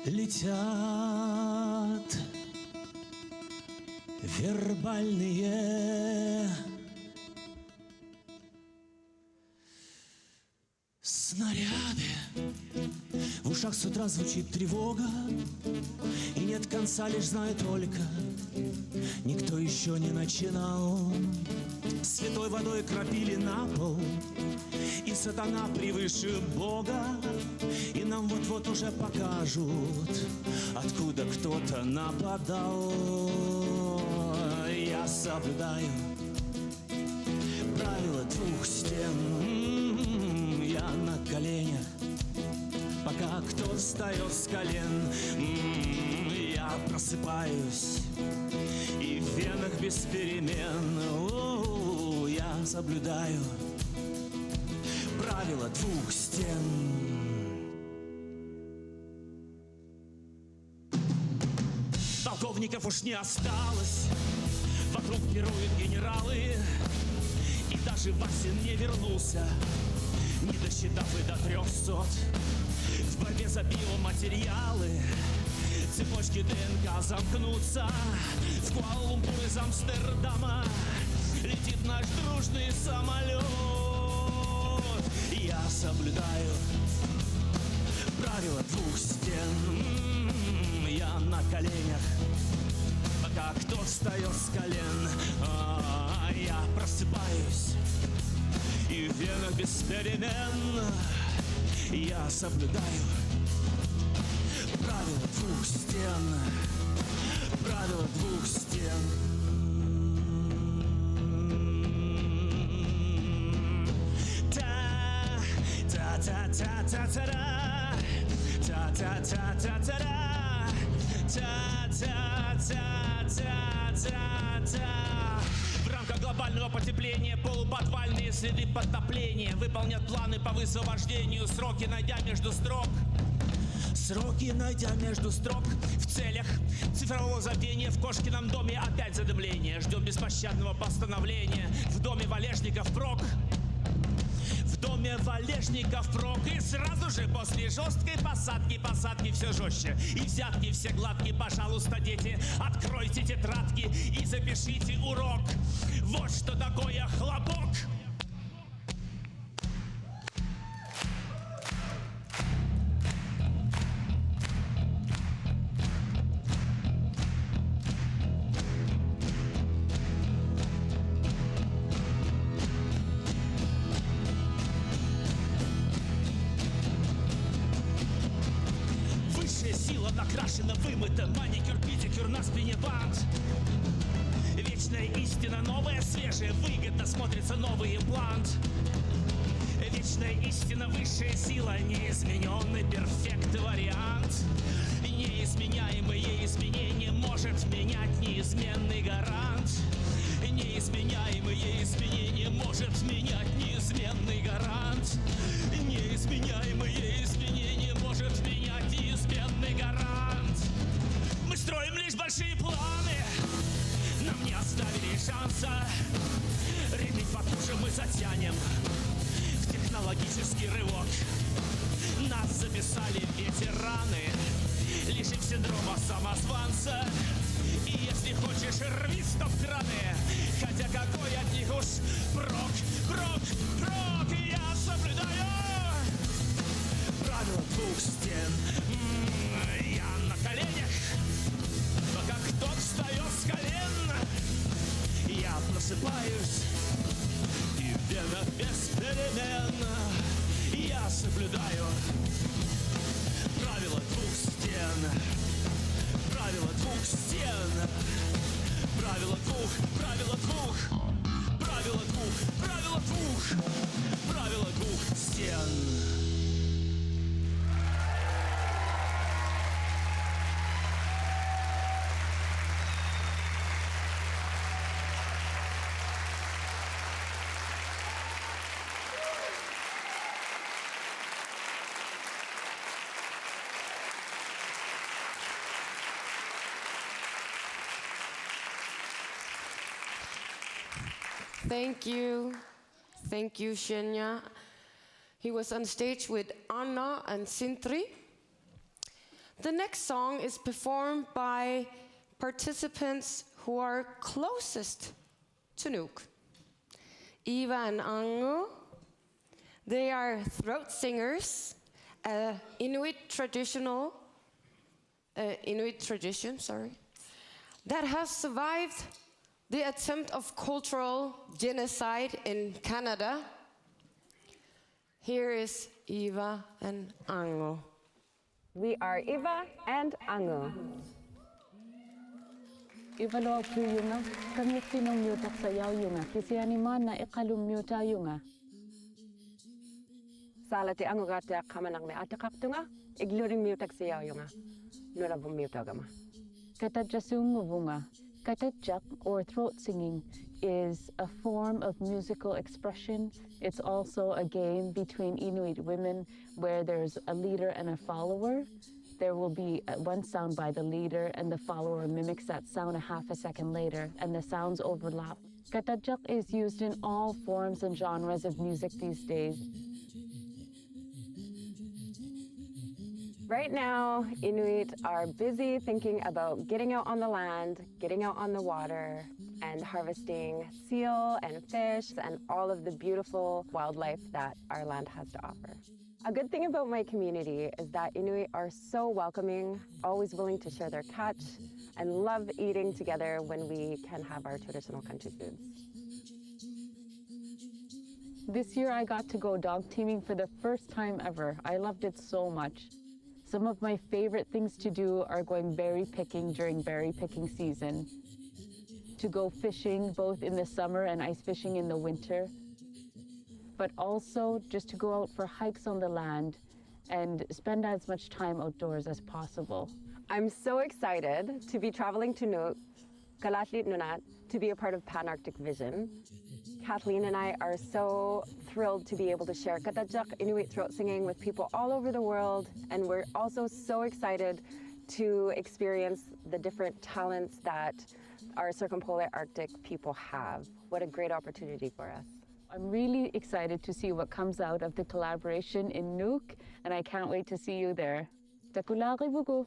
Летят вербальные снаряды. В ушах с утра звучит тревога, и нет конца, лишь знаю только, никто еще не начинал. Святой водой кропили на пол, и сатана превыше Бога, и нам вот-вот уже покажут, откуда кто-то нападал. Я соблюдаю правила двух стен, я на коленях, пока кто встает с колен. Я просыпаюсь, и в венах без перемен. Я соблюдаю правила двух стен. Полковников уж не осталось, вокруг пируют генералы, и даже Васин не вернулся, не досчитав и до 300. В борьбе за биоматериалы цепочки ДНК замкнутся. В Куала-Лумпур из Амстердама летит наш дружный самолет. Я соблюдаю правила двух стен. Я на коленях, пока кто встает с колен. Я просыпаюсь, и в венах без перемен. Я соблюдаю правила двух стен. Правила двух стен. Та-та-та-та-та-та-та-та. Та-та-та-та-та-та. Та-та-та-та-та-та. В рамках глобального потепления полуподвальные следы подтопления выполнят планы по высвобождению, сроки найдя между строк. Сроки найдя между строк. В целях цифрового забвения в Кошкином доме опять задымление. Ждем беспощадного постановления. В доме валежников прок. В доме валежников прок. И сразу же после жесткой посадки все жестче. И взятки все гладкие. Пожалуйста, дети, откройте тетрадки и запишите урок. Вот что такое хлопок. Накрашено, вымыто, маникюр, педикюр, на спине бант. Вечная истина, новая, свежая, выгодно смотрится новый имплант. Вечная истина, высшая сила, неизмененный перфект вариант. Неизменяемые изменения может менять неизменный гарант. Неизменяемые изменения может менять неизменный гарант. Неизменяемые изменения может менять неизменный гарант. Мы строим лишь большие планы, нам не оставили шанса. Ремень потуже мы затянем в технологический рывок. Нас записали ветераны, лишив синдрома самозванца. И если хочешь, рви стоп-краны, хотя какой от них уж прок. Я соблюдаю правила двух стен. Я на коленях, пока кто встает с колен. Я просыпаюсь, и в венах без перемен. Я соблюдаю правила двух стен. Правила двух стен. Правила двух. Правила двух. Правила двух. Правила двух. Правила двух стен. Thank you, Shenya. He was on stage with Anna and Sintri. The next song is performed by participants who are closest to Nuuk. Eva and Ango, they are throat singers, Inuit tradition, that has survived the attempt of cultural genocide in Canada. Here is Eva and Ango. We are Eva and Ango. Ivalo kuyunga, kami tinong sa yunga, kisi animan na ikalumyuta yunga. Salati Ango gata kamanang me atakaktunga, igluring mutak sa yunga, nurabong mutagama. Katajasunguvunga, katajak or throat singing is a form of musical expression. It's also a game between Inuit women where there's a leader and a follower. There will be one sound by the leader and the follower mimics that sound a half a second later and the sounds overlap. Katajak is used in all forms and genres of music these days. Right now, Inuit are busy thinking about getting out on the land, getting out on the water, and harvesting seal and fish and all of the beautiful wildlife that our land has to offer. A good thing about my community is that Inuit are so welcoming, always willing to share their catch, and love eating together when we can have our traditional country foods. This year I got to go dog teaming for the first time ever. I loved it so much. Some of my favorite things to do are going berry picking during berry picking season, to go fishing both in the summer and ice fishing in the winter, but also just to go out for hikes on the land and spend as much time outdoors as possible. I'm so excited to be traveling to Nuuk, Kalaallit Nunaat, to be a part of PanArcticVision. Kathleen and I are so thrilled to be able to share katajak Inuit throat singing with people all over the world, and we're also so excited to experience the different talents that our circumpolar Arctic people have. What a great opportunity for us. I'm really excited to see what comes out of the collaboration in Nuuk, and I can't wait to see you there. Takulaki buku.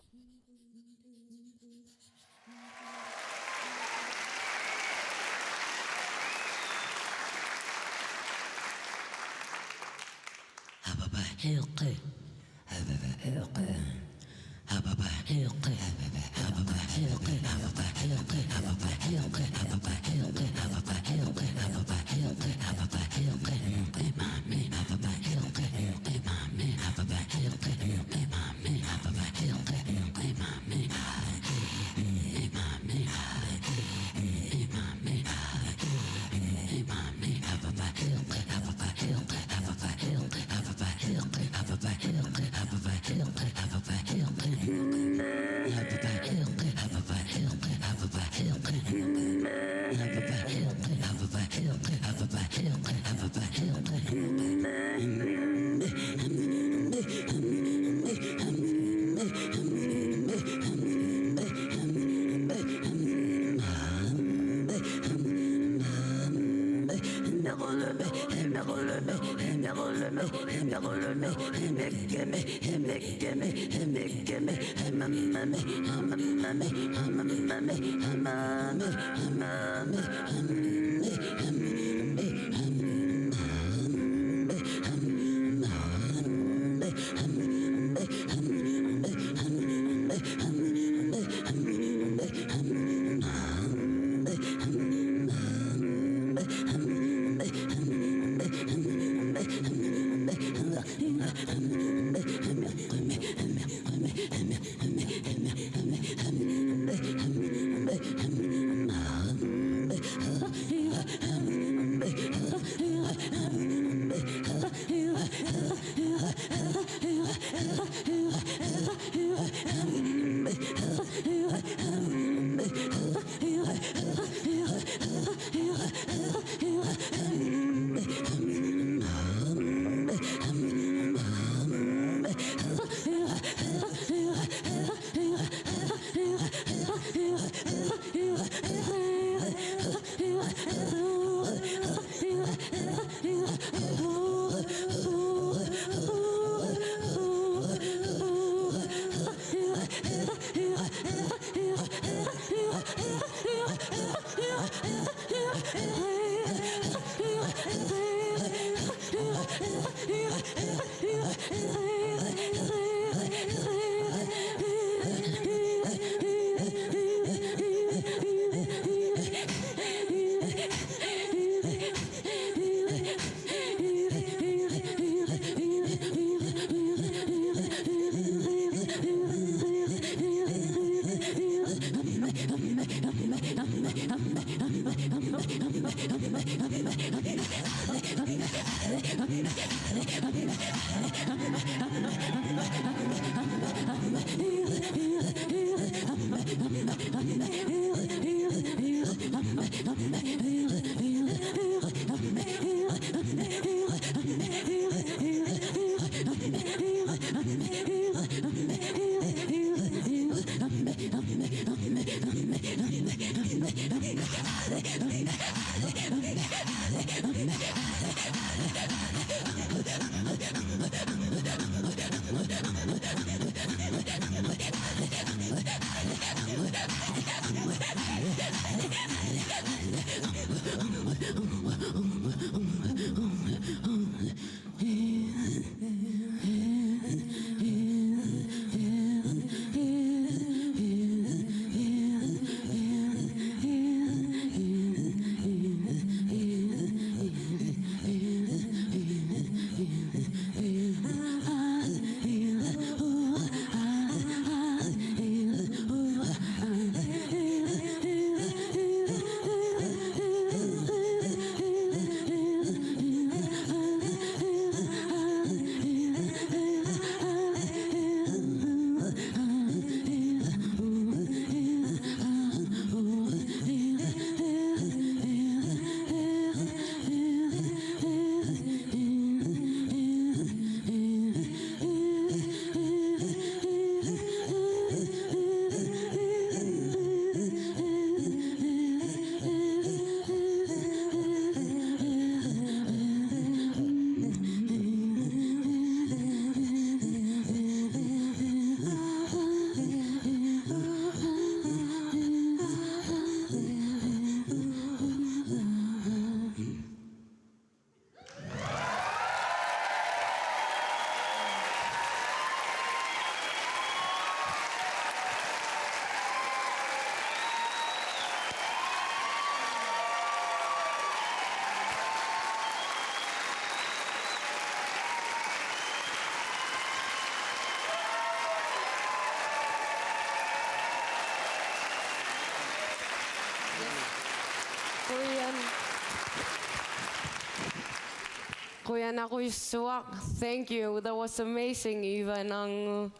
Thank you. That was amazing, Eva and Angu.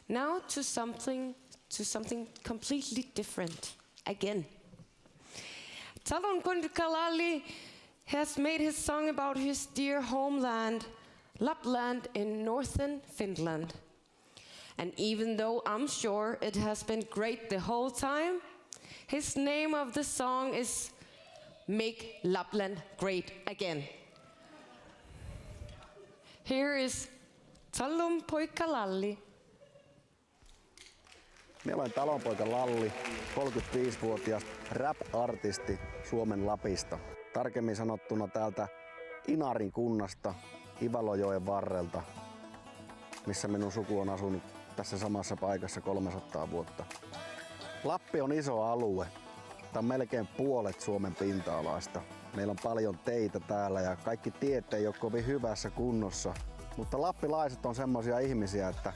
Now to something completely different again. Talon Kalaallit has made his song about his dear homeland, Lapland in northern Finland. And even though I'm sure it has been great the whole time, his name of the song is Make Lapland Great Again. Here is Talonpoika Lalli. Minä olen Talonpoika Lalli, 35-vuotias rap-artisti Suomen Lapista. Tarkemmin sanottuna täältä Inarin kunnasta Ivalojoen varrelta, missä minun suku on asunut tässä samassa paikassa 300 vuotta. Lappi on iso alue. Tämä on melkein puolet Suomen pinta-alasta. Meillä on paljon teitä täällä ja kaikki tiet ei ole kovin hyvässä kunnossa. Mutta lappilaiset on semmoisia ihmisiä, että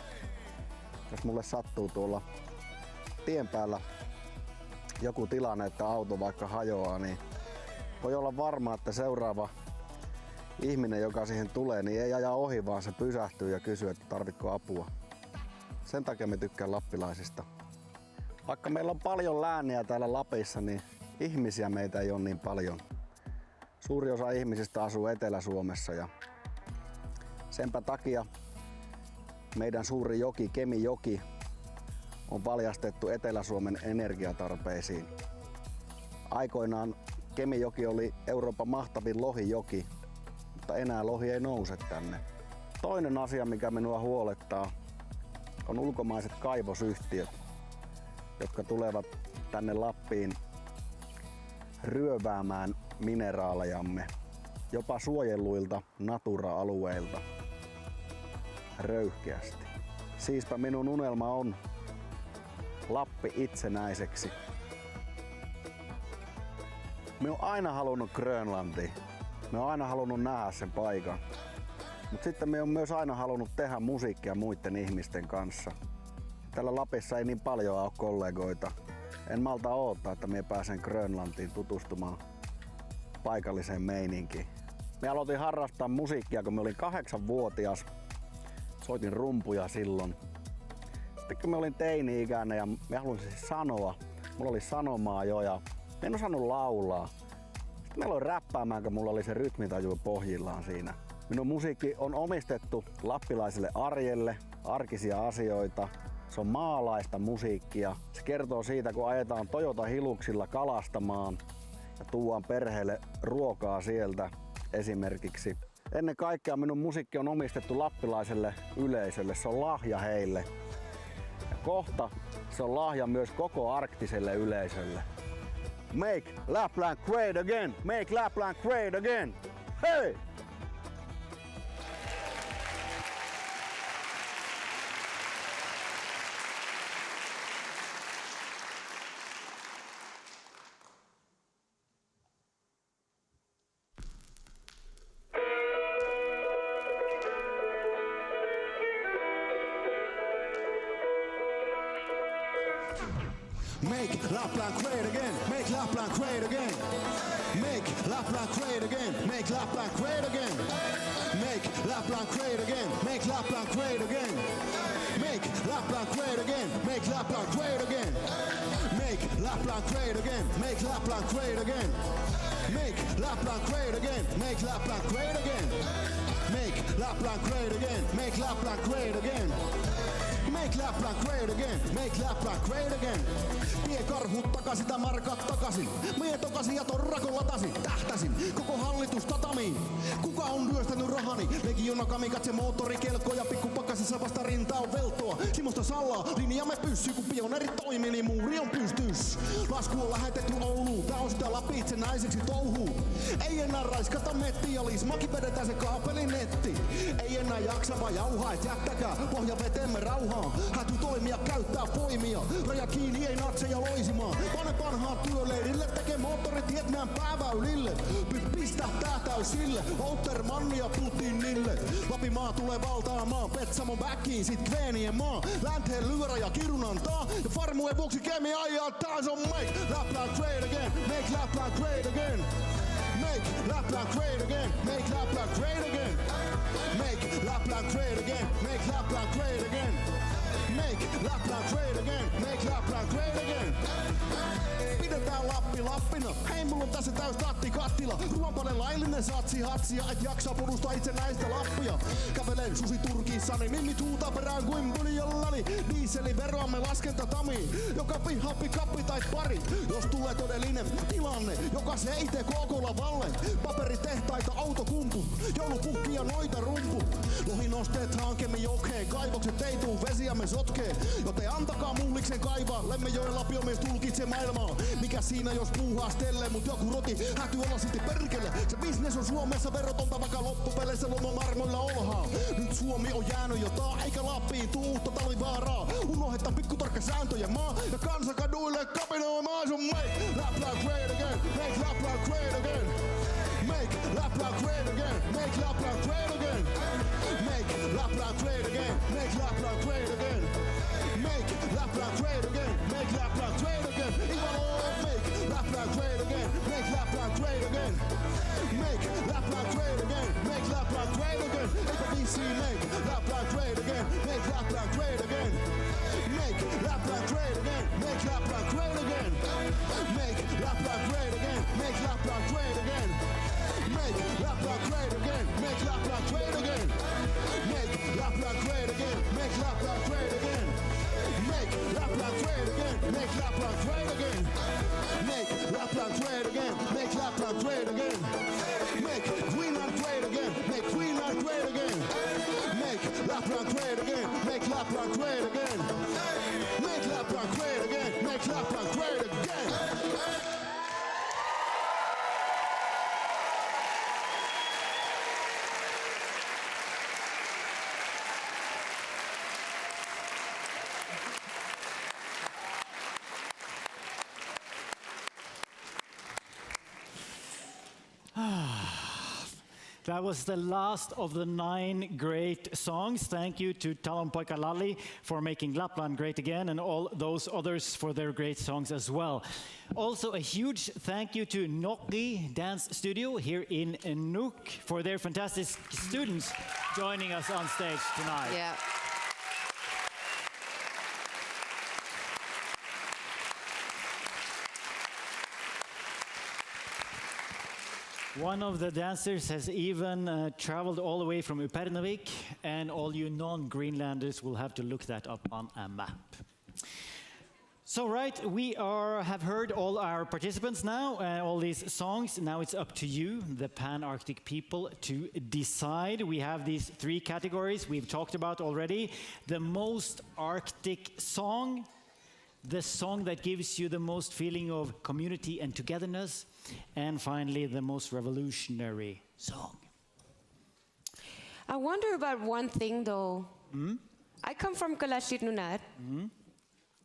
jos mulle sattuu tuolla tien päällä joku tilanne, että auto vaikka hajoaa, niin voi olla varma, että seuraava ihminen, joka siihen tulee, niin ei aja ohi, vaan se pysähtyy ja kysyy, että tarvitko apua. Sen takia me tykkään lappilaisista. Vaikka meillä on paljon lääniä täällä Lapissa, niin ihmisiä meitä ei ole niin paljon. Suuri osa ihmisistä asuu Etelä-Suomessa ja senpä takia meidän suuri joki, Kemijoki, on valjastettu Etelä-Suomen energiatarpeisiin. Aikoinaan Kemijoki oli Euroopan mahtavin lohijoki, mutta enää lohi ei nouse tänne. Toinen asia, mikä minua huolettaa, on ulkomaiset kaivosyhtiöt, jotka tulevat tänne Lappiin ryöväämään mineraalejamme, jopa suojelluilta Natura-alueilta röyhkeästi. Siispä minun unelma on Lappi itsenäiseksi. Minä olen aina halunnut Grönlantiin. Minä olen aina halunnut nähdä sen paikan. Mutta sitten minä olen myös aina halunnut tehdä musiikkia muiden ihmisten kanssa. Täällä Lapissa ei niin paljon ole kollegoita. En malta odottaa, että minä pääsen Grönlantiin tutustumaan paikalliseen meininkiin. Me aloitin harrastaa musiikkia, kun mä olin 8-vuotias. Soitin rumpuja silloin. Sitten kun mä olin teini-ikäinen ja mä halusin siis sanoa, mulla oli sanomaa jo ja mä en osannut laulaa. Sitten mä aloin räppäämään, kun mulla oli se rytmitaju pohjillaan siinä. Minun musiikki on omistettu lappilaiselle arjelle, arkisia asioita. Se on maalaista musiikkia. Se kertoo siitä, kun ajetaan Toyota-hiluksilla kalastamaan ja tuodaan perheelle ruokaa sieltä esimerkiksi. Ennen kaikkea minun musiikki on omistettu lappilaiselle yleisölle. Se on lahja heille. Ja kohta se on lahja myös koko arktiselle yleisölle. Make Lapland great again! Make Lapland great again! Hey! Make Lapland great again, make Lapland great again. Make Lapland great again, make Lapland great again. Make Lapland great again, make Lapland great again. Make Lapland great again, make Lapland great again. Make Lapland great again, make Lapland great again. Make Lapland great again, make Lapland great again. Make Lapland great again, make Lapland great again. Make Lapland great again, make Lapland great again. Vie karhut takasin, tää markat takasin. Mie tokasin ja torrakon latasin, tähtäsin koko hallitus tatamiin. Kuka on ryöstänyt rahani? Legiona kamikatse moottorikelkkoja, pikkupakasissa vasta rinta on veltoa. Simosta sallaa, linjamme pyssy, kun pionerit toimii, niin muuri on pystys. Lasku on lähetetty Ouluun, tää on sitä Lappi itsenäiseksi touhuu. Ei enää raiskata mettiä, lismaki vedetään se kaapelin netti. Ei enää jaksa vaan jauhaa, et jättäkää pohja veteemme rauhaan. Häty toimia käyttää poimia, raja kiinni ei natseja loisimaan. Pane panhaan työleirille, tekee moottoritiet meidän pääväylille. Pistä tää täysille, Outermanni ja Putinille. Lapimaa tulee valtaamaan, Petsamon väkiin, sit Kveenien maa. Länteen Lyörä ja Kirunantaa, ja farmujen vuoksi Kemi ajaa taas on make Lapland great again, make Lapland great again. Make Lapland great again, make Lapland great again. Make Lapland great again, make Lapland great again. Make Lapland great again, make Lapland great again. Pidetään Lappi Lappina, hei mulla on tässä täys kattila. Ruoanpane laillinen satsi hatsia, et jaksaa puolustaa itsenäistä Lappia. Kävelen susi Turkissani, nimmit huutaa perään kuin buljallani. Dieselin veroamme laskentatamiin, joka piha pikappi tai pari. Jos tulee todellinen tilanne, joka se ei tee koko lavalle. Paperitehtaita autokumpu, joulupukki ja noita rumpu. Lohinosteet hankemme jokeen, kaivokset ei tuu vesiämme sotkee. Joten antakaa mulliksen kaivaa, Lemmenjoen lapiomies tulkitsee maailmaa. Mikä siinä jos puuhaa stelle, mut joku roti hätyy olla silti perkele. Se bisnes on Suomessa verotonta, vaikka loppupeleissä lomon armoilla olhaa. Nyt Suomi on jäänyt jotain, eikä Lappiin tuu uutta talvivaaraa. Unohdetaan pikkutarkka sääntöjen maa, ja kansa kaduille kapinoimaan sun make Lapland great again, make Lapland great again. Make Lapland great again, make Lapland great again. Make Lapland great again, make Lapland great again. Make Lapland great again, make Lapland great again. Make Lapland great again, make Lapland great again. Make Lapland great again, make Lapland great again. ABC make Lapland great again, make Lapland great again. Make Lapland great again, make Lapland great again. Make Lapland great again, make Lapland great again. Make Lapland great again, make Lapland great again. Make Lapland great again, make Lapland great again. Make Lapland great again, make Lapland great again. Make Lapland great again, make Lapland great again. Make Greenland great again, make Greenland great again. Make Lapland great again, make Lapland great again. Make Lapland great again, make Lapland great again. That was the last of the 9 great songs. Thank you to Talonpoika Lalli for making Lapland great again, and all those others for their great songs as well. Also, a huge thank you to Nokki Dance Studio here in Nuuk for their fantastic students joining us on stage tonight. Yeah. One of the dancers has even traveled all the way from Upernavik, and all you non-Greenlanders will have to look that up on a map. So, right, we have heard all our participants now, all these songs. Now it's up to you, the Pan-Arctic people, to decide. We have these 3 categories we've talked about already. The most Arctic song, the song that gives you the most feeling of community and togetherness, and finally, the most revolutionary song. I wonder about one thing, though. I come from Kalaallit Nunaat.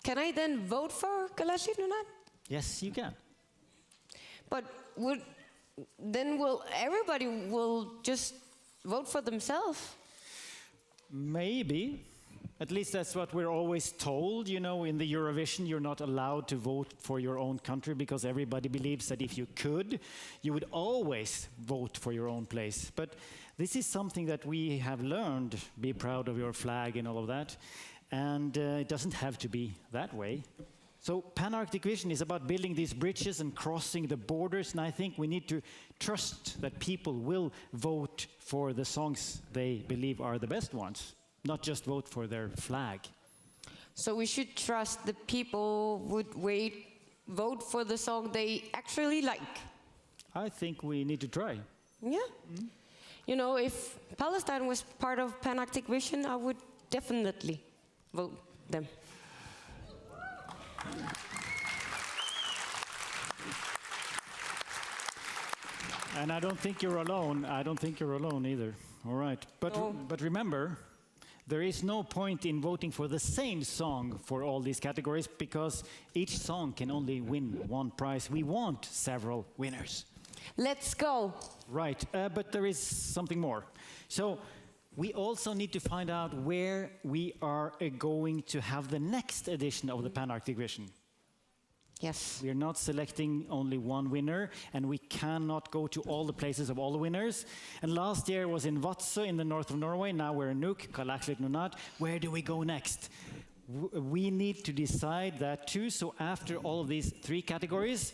Can I then vote for Kalaallit Nunaat? Yes, you can. But everybody will just vote for themselves? Maybe. At least that's what we're always told. You know, in the Eurovision, you're not allowed to vote for your own country because everybody believes that if you could, you would always vote for your own place. But this is something that we have learned. Be proud of your flag and all of that. And it doesn't have to be that way. So Pan-ArcticVision is about building these bridges and crossing the borders. And I think we need to trust that people will vote for the songs they believe are the best ones. Not just vote for their flag. So we should trust the people would vote for the song they actually like. I think we need to try. Yeah. You know, if Palestine was part of Pan-ArcticVision, I would definitely vote them. And I don't think you're alone. I don't think you're alone either. All right. But remember, there is no point in voting for the same song for all these categories because each song can only win one prize. We want several winners. Let's go. Right, but there is something more. So we also need to find out where we are going to have the next edition of the Pan-ArcticVision. Yes. We are not selecting only one winner, and we cannot go to all the places of all the winners. And last year was in Vadsø in the north of Norway. Now we're in Nuuk, Kalaallit Nunaat. Where do we go next? We need to decide that too. So after all of these 3 categories,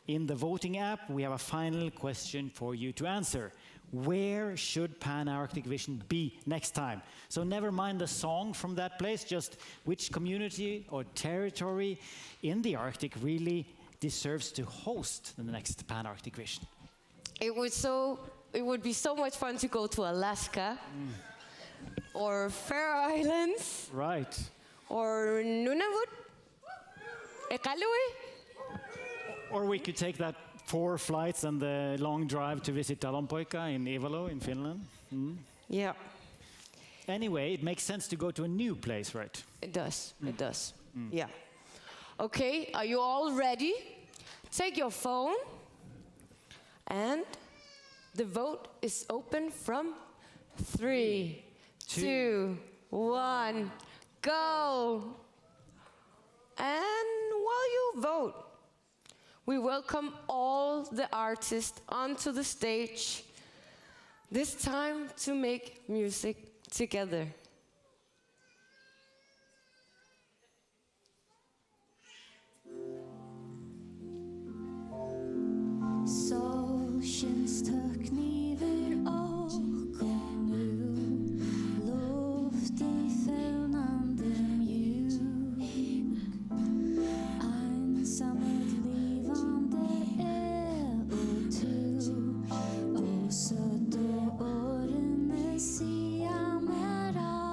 in the voting app, we have a final question for you to answer. Where should Pan-ArcticVision be next time? So never mind the song from that place, just which community or territory in the Arctic really deserves to host the next Pan-ArcticVision. It would be so much fun to go to Alaska or Faroe Islands. Right. Or Nunavut. Iqaluit. Or we could take that 4 flights and the long drive to visit Talonpoika in Ivalo in Finland. Yeah. Anyway, it makes sense to go to a new place, right? It does. It does. Yeah. Okay, are you all ready? Take your phone, and the vote is open from 3, 2, 1, go! And while you vote, we welcome all the artists onto the stage, this time to make music together. Solskins kniver och nu luft I fönande mjuk ensam ett livande och tu och sött och årene sia mera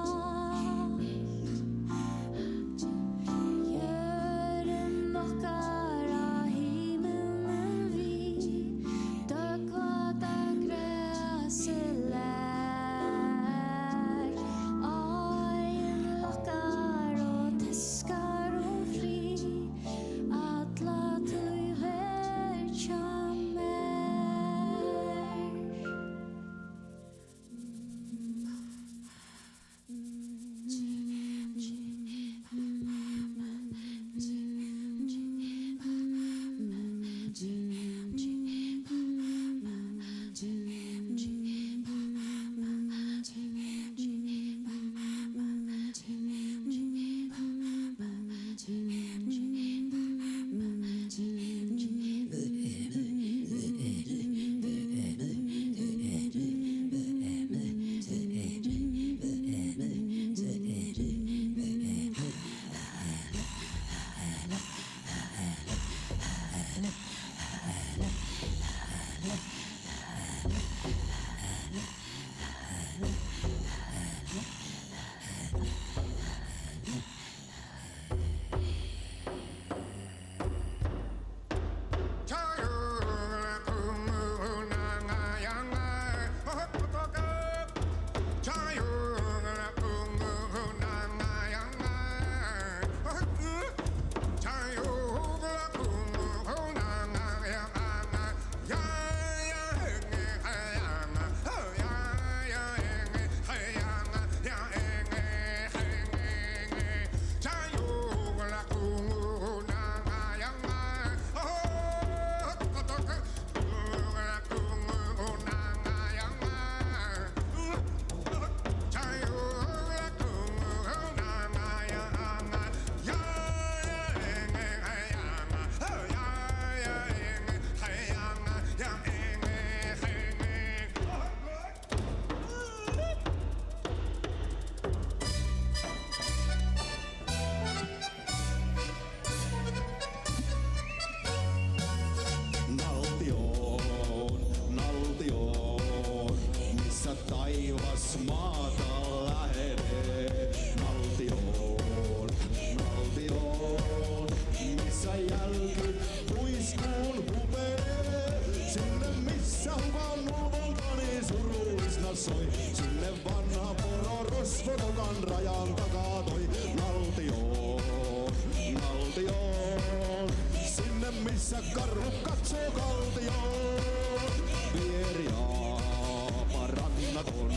Suomen rajan takaa toi naltioon, naltioon. Sinne missä karhu katsoo kaltioon. Vieriaapa rannat on,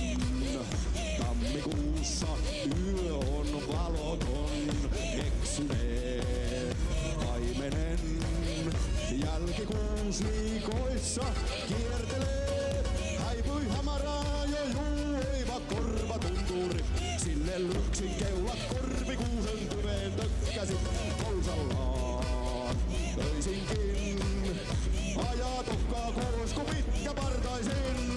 tammikuussa yö on valoton. Eksyneen paimenen jälkikuusviikoissa kiertelee. Häipyi hamaraa jo juoiva korvatunturi. Sille lyksin keulat korvikuusen tyveen tökkäsi pousallaan. Öisinkin ajaa tokkaa koosku pitkäpartaisin.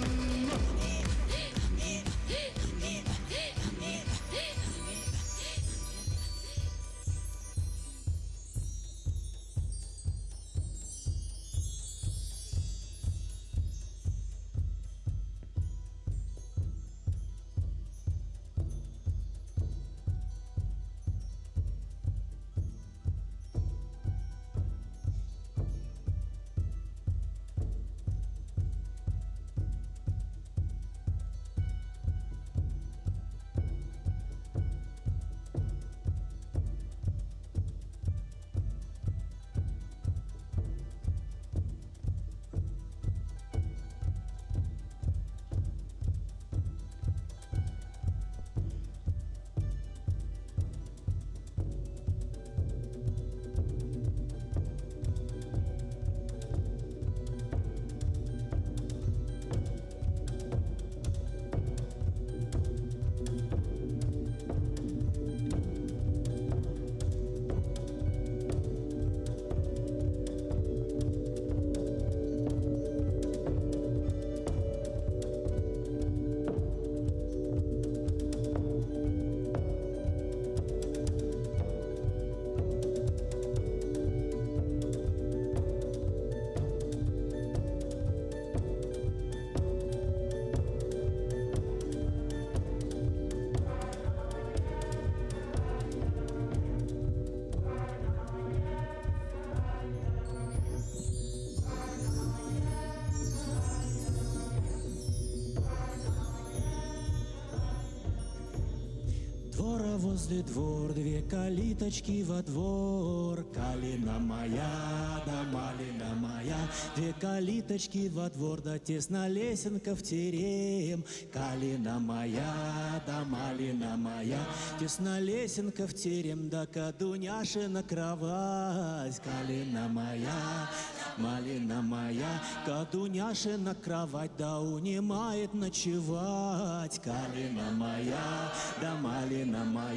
Двора возле двор, две калиточки во двор. Калина моя, да малина моя. Две калиточки во двор, да тесно лесенка в терем. Калина моя, да малина моя. Тесно лесенка в терем, да кадуняшина кровать. Калина моя, малина моя. Кадуняшина кровать, да унимает ночевать. Калина моя, да малина моя,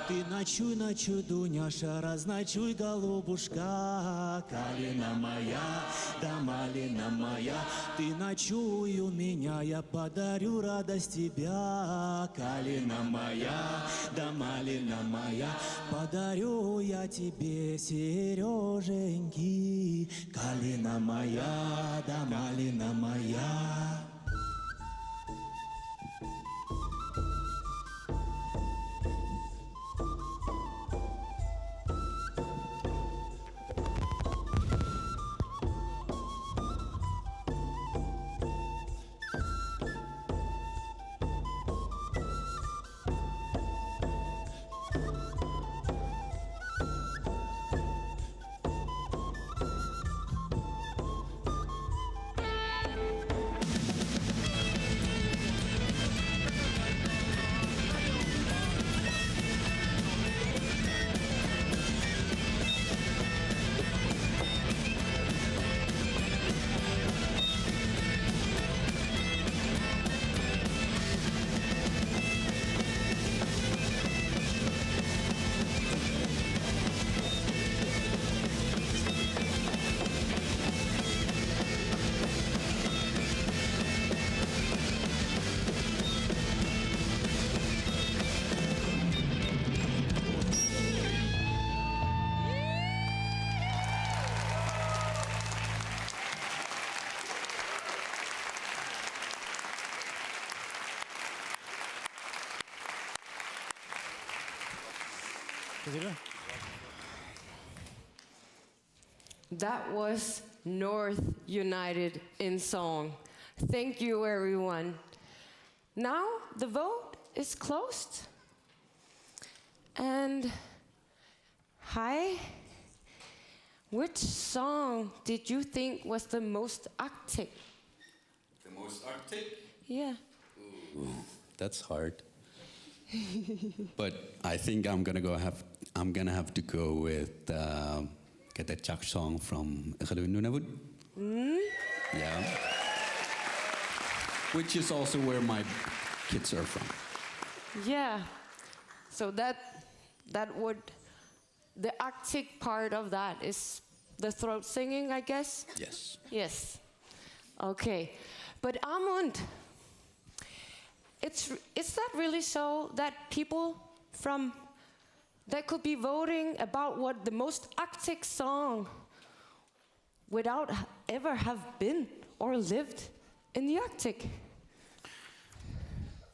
ты ночуй, ночуй, Дуняша, разночуй, голубушка. Калина моя, да малина моя, ты ночуй у меня, я подарю радость тебя. Калина моя, да малина моя, подарю я тебе сереженьки. Калина моя, да малина моя. That was North United in song. Thank you, everyone. Now the vote is closed. And hi, which song did you think was the most Arctic? The most Arctic? Yeah. Ooh, that's hard. But I think I'm gonna have to go with Kalaallit song from Nunavut. Yeah. Which is also where my kids are from. Yeah. So that would, the Arctic part of that is the throat singing, I guess? Yes. Yes. Okay. But Amund, is that really so that people that could be voting about what the most Arctic song without ever have been or lived in the Arctic?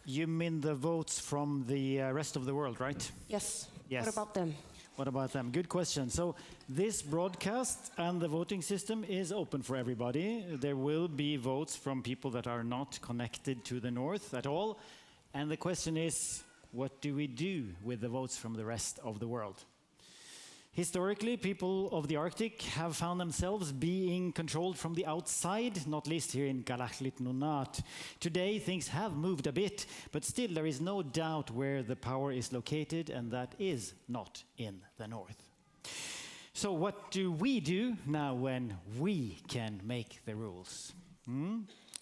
You mean the votes from the rest of the world, right? Yes. Yes. What about them? What about them? Good question. So this broadcast and the voting system is open for everybody. There will be votes from people that are not connected to the North at all. And the question is, what do we do with the votes from the rest of the world? Historically, people of the Arctic have found themselves being controlled from the outside, not least here in Kalaallit Nunaat. Today, things have moved a bit, but still there is no doubt where the power is located, and that is not in the north. So what do we do now when we can make the rules?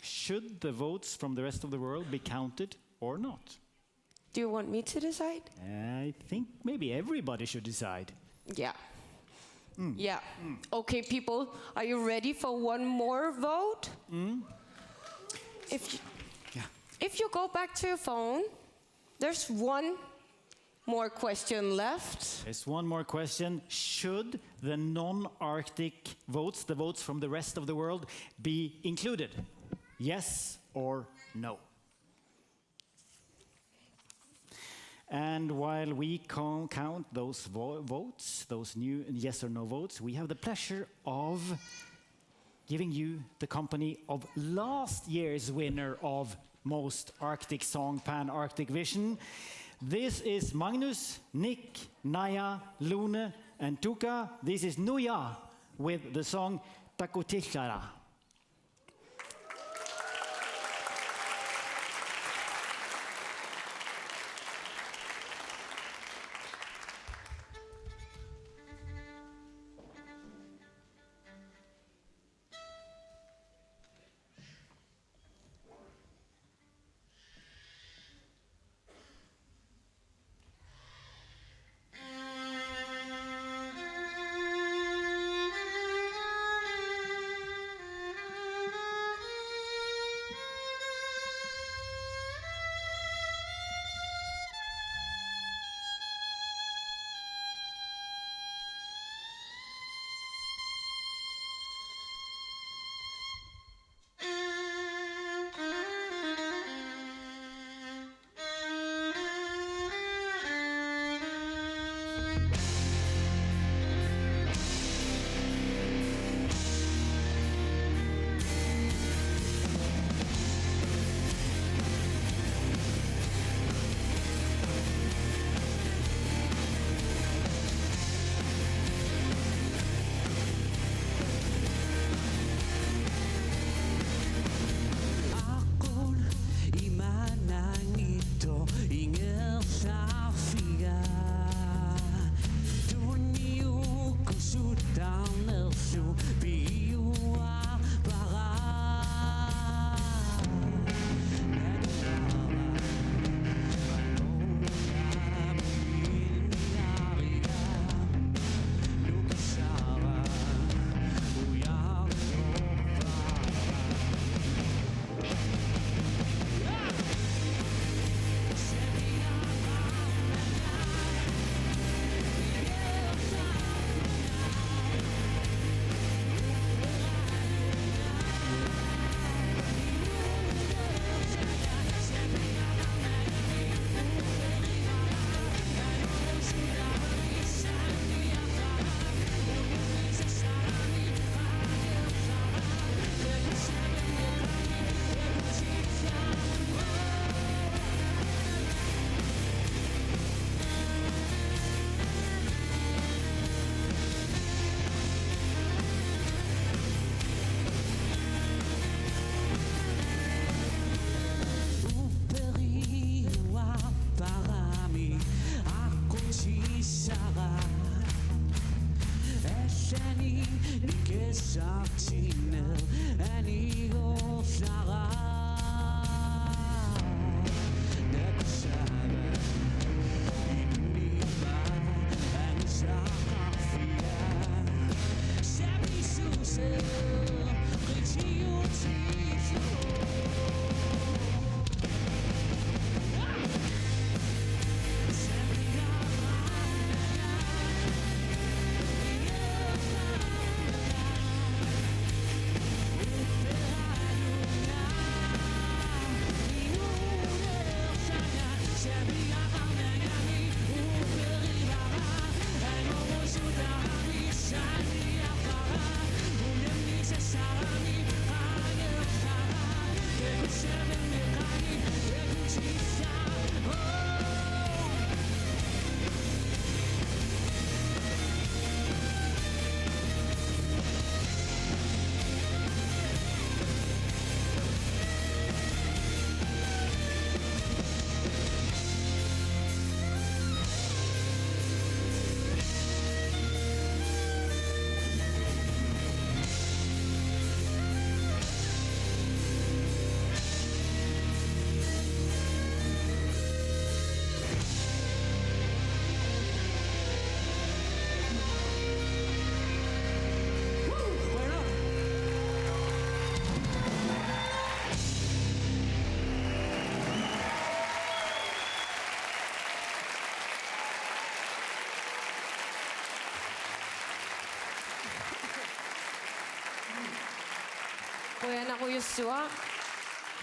Should the votes from the rest of the world be counted or not? Do you want me to decide? I think maybe everybody should decide. Yeah. Yeah. Okay, people, are you ready for one more vote? If you go back to your phone, there's one more question left. There's one more question. Should the non-Arctic votes, the votes from the rest of the world, be included? Yes or no? And while we count those votes, those new yes or no votes, we have the pleasure of giving you the company of last year's winner of Most Arctic Song Pan-ArcticVision. This is Magnus, Nick, Naya, Lune, and Tuka. This is Nuja with the song Takutillara.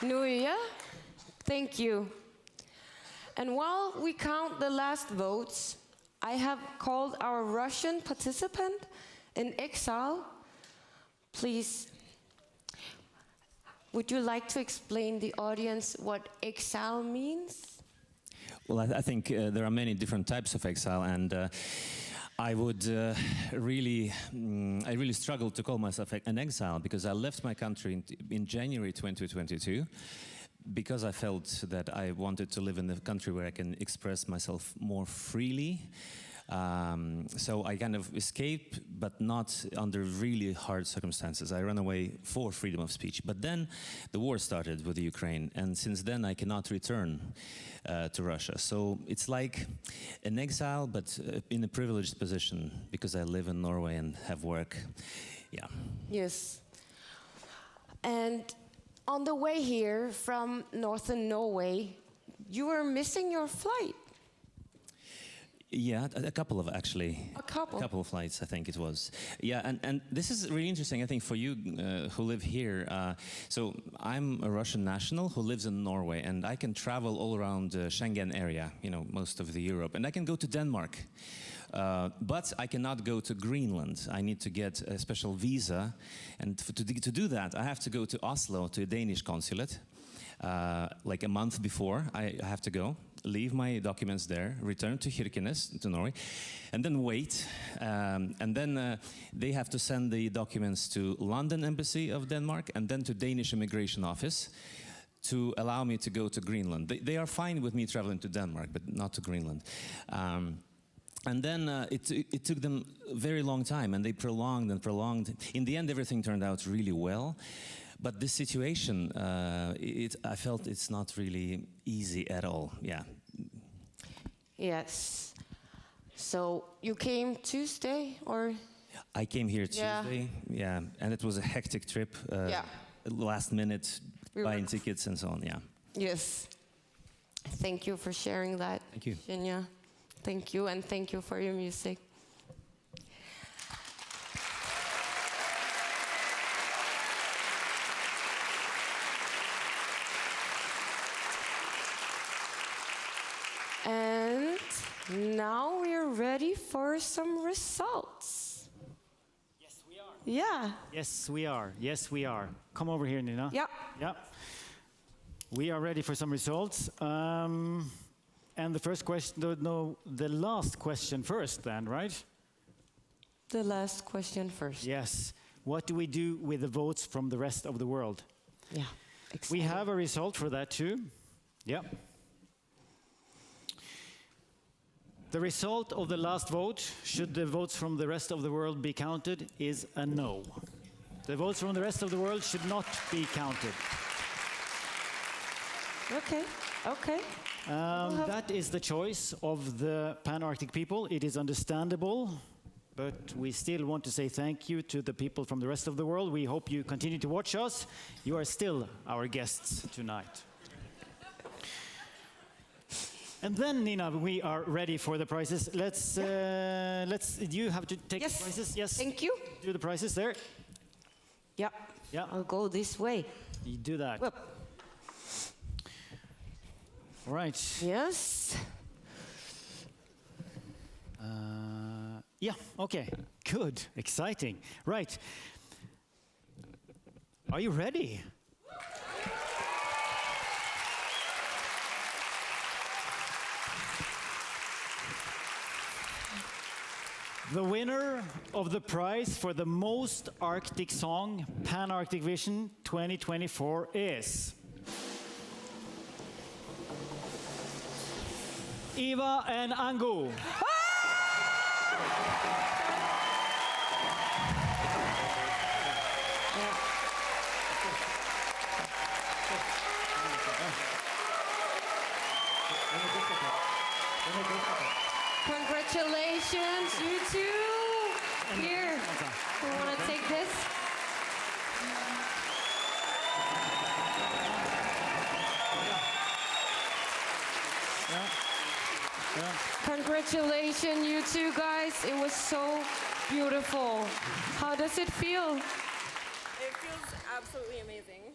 Nuia, thank you. And while we count the last votes, I have called our Russian participant in exile. Please, would you like to explain the audience what exile means? Well, I think there are many different types of exile, and I would I really struggle to call myself an exile because I left my country in January 2022 because I felt that I wanted to live in a country where I can express myself more freely. So I kind of escaped, but not under really hard circumstances. I ran away for freedom of speech. But then the war started with the Ukraine, and since then I cannot return to Russia. So it's like an exile, but in a privileged position because I live in Norway and have work. Yeah. Yes. And on the way here from northern Norway, you were missing your flight. Yeah, a couple of actually. A couple? A couple of flights, I think it was. Yeah, and this is really interesting, I think, for you who live here. So I'm a Russian national who lives in Norway, and I can travel all around the Schengen area, you know, most of the Europe. And I can go to Denmark, but I cannot go to Greenland. I need to get a special visa. And to do that, I have to go to Oslo, to a Danish consulate, like a month before I have to go. Leave my documents there, return to Kirkenes, to Norway, and then wait. And then they have to send the documents to London Embassy of Denmark and then to Danish Immigration Office to allow me to go to Greenland. They are fine with me traveling to Denmark, but not to Greenland. And then it took them a very long time, and they prolonged and prolonged. In the end, everything turned out really well. But this situation, I felt it's not really easy at all, yeah. Yes. So you came Tuesday, or? I came here Tuesday, yeah, and it was a hectic trip. Last minute, buying tickets and so on, yeah. Yes. Thank you for sharing that. Thank you. Shinya. Thank you, and thank you for your music. And now we're ready for some results. Yes, we are. Yeah. Yes, we are. Yes, we are. Come over here, Nina. Yeah. Yeah. We are ready for some results. And the first question, the last question first then, right? The last question first. Yes. What do we do with the votes from the rest of the world? Yeah. We have a result for that too. Yeah. The result of the last vote, should the votes from the rest of the world be counted, is a no. The votes from the rest of the world should not be counted. Okay, okay. That is the choice of the Pan-Arctic people. It is understandable, but we still want to say thank you to the people from the rest of the world. We hope you continue to watch us. You are still our guests tonight. And then, Nina, we are ready for the prizes. Do you have to take the prizes? Yes. Thank you. Do the prizes there. Yeah. Yeah. I'll go this way. You do that. Whoop. Right. Yes. Yeah, okay. Good. Exciting. Right. Are you ready? The winner of the prize for the most Arctic song, Pan-ArcticVision 2024 is Eva and Angu. Congratulations, you two. Here, who want to take this? Congratulations, you two guys. It was so beautiful. How does it feel? It feels absolutely amazing.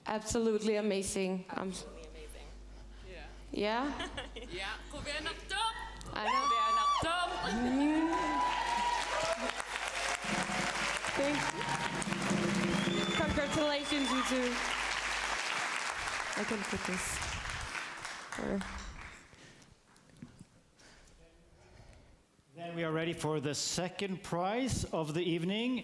Absolutely amazing. Absolutely amazing. Yeah? Ja, probeer naar top. I know. Probeer naar top. Thank you. Congratulations, you two. I can put this. Then we are ready for the second prize of the evening.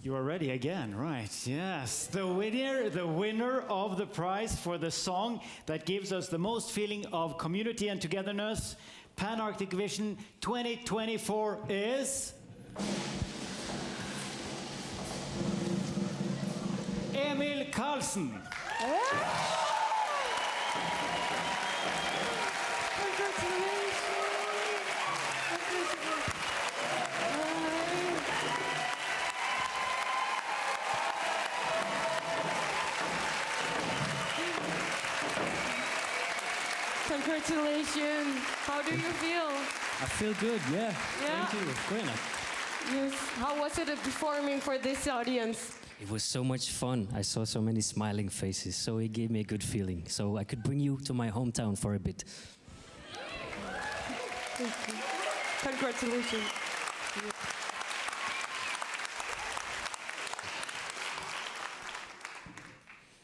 You are ready again, right? Yes. The winner of the prize for the song that gives us the most feeling of community and togetherness, Pan-ArcticVision 2024 is Emil Karlsson. Congratulations. How do you feel? I feel good, yeah. Yeah? Thank you. Grønland. Yes. How was it performing for this audience? It was so much fun. I saw so many smiling faces, so it gave me a good feeling. So I could bring you to my hometown for a bit. Thank you. Congratulations.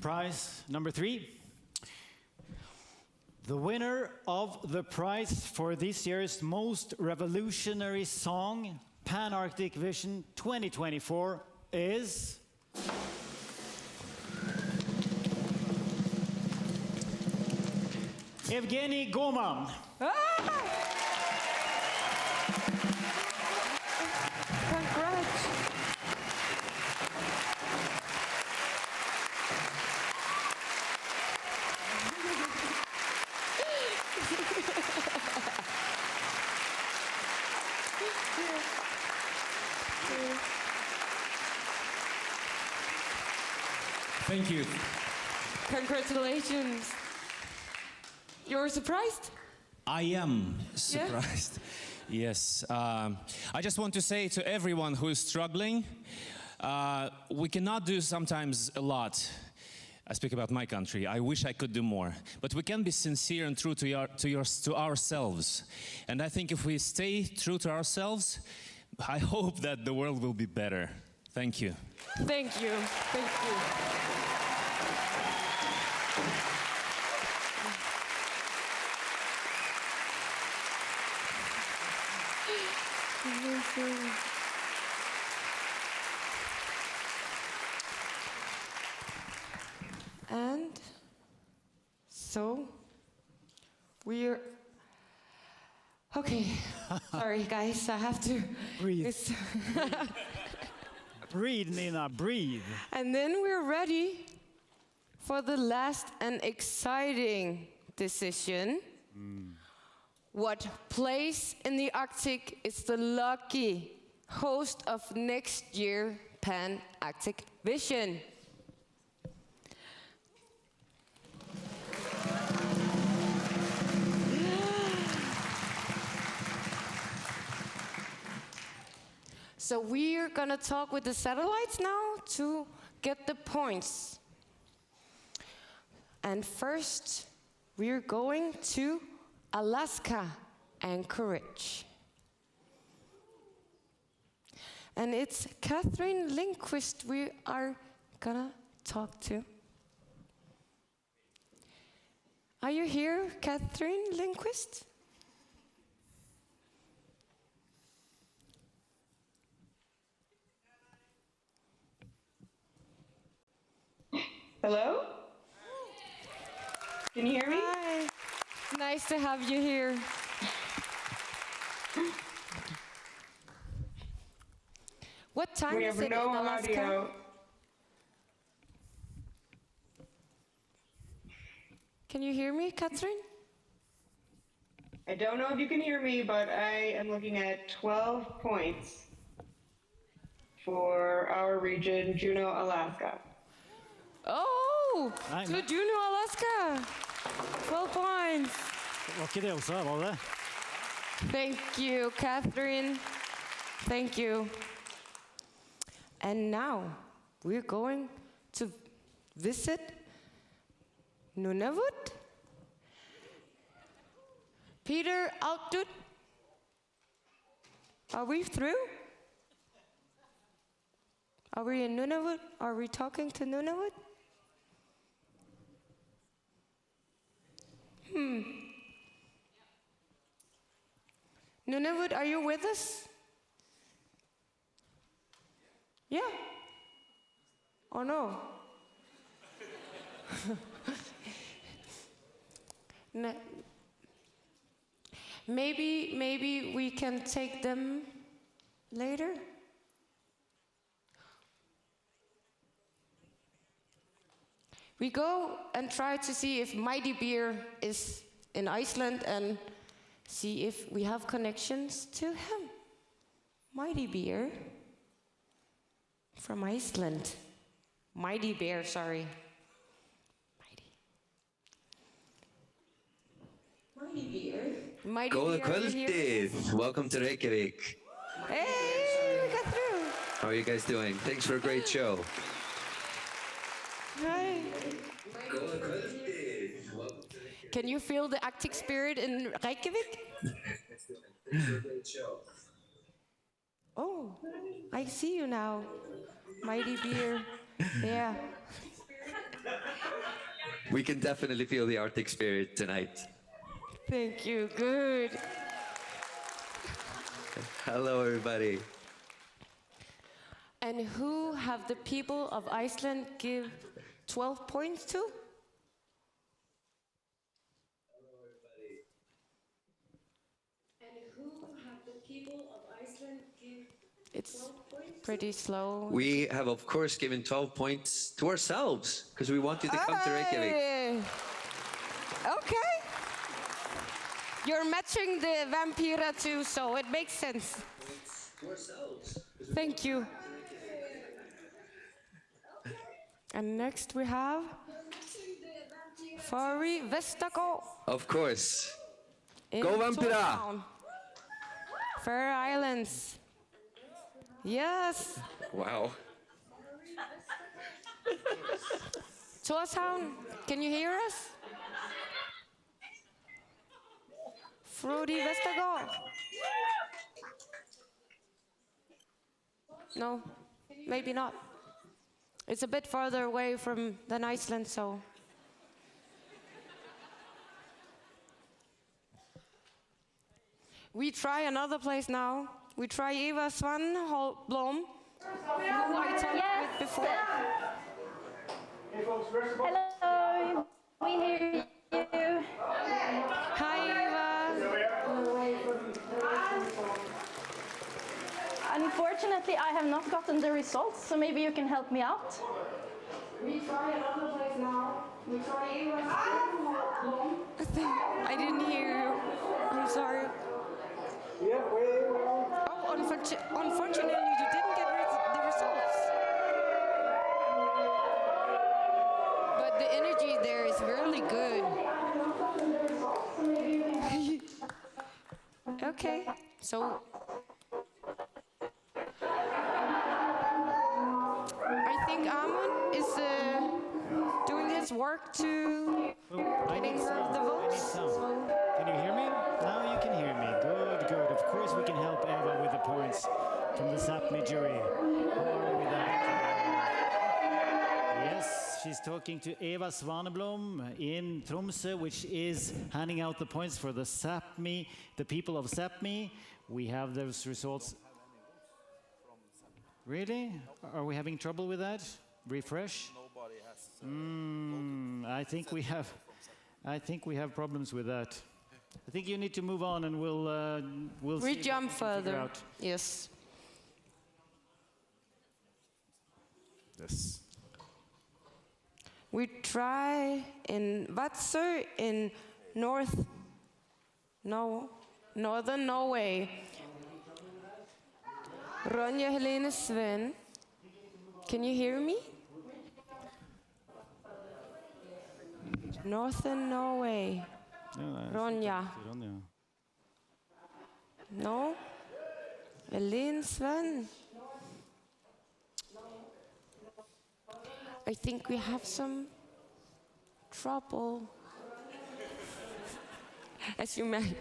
Prize number 3. The winner of the prize for this year's most revolutionary song, Pan-ArcticVision 2024, is Evgeny Goman. Congrats. Thank you. Congratulations. You're surprised? I am surprised. Yes. I just want to say to everyone who is struggling, we cannot do sometimes a lot. I speak about my country. I wish I could do more. But we can be sincere and true to ourselves. And I think if we stay true to ourselves, I hope that the world will be better. Thank you. Thank you. Thank you. And so we're Okay, sorry guys, I have to Breathe. Breathe, Nina, breathe. And then we're ready for the last and exciting decision. What place in the Arctic is the lucky host of next year Pan-ArcticVision? So we're gonna talk with the satellites now to get the points. And first, we're going to Alaska, Anchorage. And it's Catherine Lindquist we are gonna talk to. Are you here, Catherine Lindquist? Hello? Can you hear me? Hi. Nice to have you here. What time We is have it no in Alaska? audio. Can you hear me, Catherine? I don't know if you can hear me, but I am looking at 12 points for our region, Juneau, Alaska. Oh, Nei, to nei. Juneau, Alaska. 12 points. Var ikke det hun sa, var det? Thank you, Catherine. Thank you. And now we're going to visit Nunavut. Peter Altut. Are we through? Are we in Nunavut? Are we talking to Nunavut? Nunavut, are you with us? Yeah? Or no? No. Maybe we can take them later? We go and try to see if Mighty Bear is in Iceland and see if we have connections to him. Mighty Bear from Iceland. Mighty Bear, sorry. Mighty Bear. Mighty Góða Bear, are you here? kvöldið. Welcome to Reykjavik. Hey, we got through. How are you guys doing? Thanks for a great show. Hi. Can you feel the Arctic spirit in Reykjavik? Oh, I see you now. Mighty Bear. Yeah. We can definitely feel the Arctic spirit tonight. Thank you. Good. Hello, everybody. And who have the people of Iceland give 12 points to? It's pretty slow. We have, of course, given 12 points to ourselves because we want you to come to Reykjavik. Hey. Okay. You're matching the Vampira too, so it makes sense. To ourselves. Thank you. And next we have Fari Vestago. Of course. in Go Vampira! Town. Faroe Islands. Yes. Wow. Torshavn, can you hear us? Frodi Vestergaard. No, maybe not. It's a bit farther away than Iceland, so. We try another place now. We try Eva Svanholm, who I talked with before. Hello, we hear you. Hi, Eva. Unfortunately, I have not gotten the results, so maybe you can help me out. We try another place now. We try I didn't hear you. I'm sorry. Oh, unfortunately, you didn't get the results. But the energy there is really good. Okay, so I think Amon is doing his work to getting the votes. Can you hear me? Now you can hear me. Good, good. Of course we can help Eva with the points from the Sápmi jury. How are we with that? Yes, she's talking to Eva Svaneblom in Tromsø, which is handing out the points for the Sápmi, the people of Sápmi. We have those results. Really? Are we having trouble with that? Refresh? Nobody has. I think we have problems with that. I think you need to move on, and we'll see jump further. Out. Yes. Yes. We try in Vadsø in northern Norway. Ronja Helene Sven. Can you hear me? Northern Norway. Ronja. No? Helene Sven. I think we have some trouble. As you might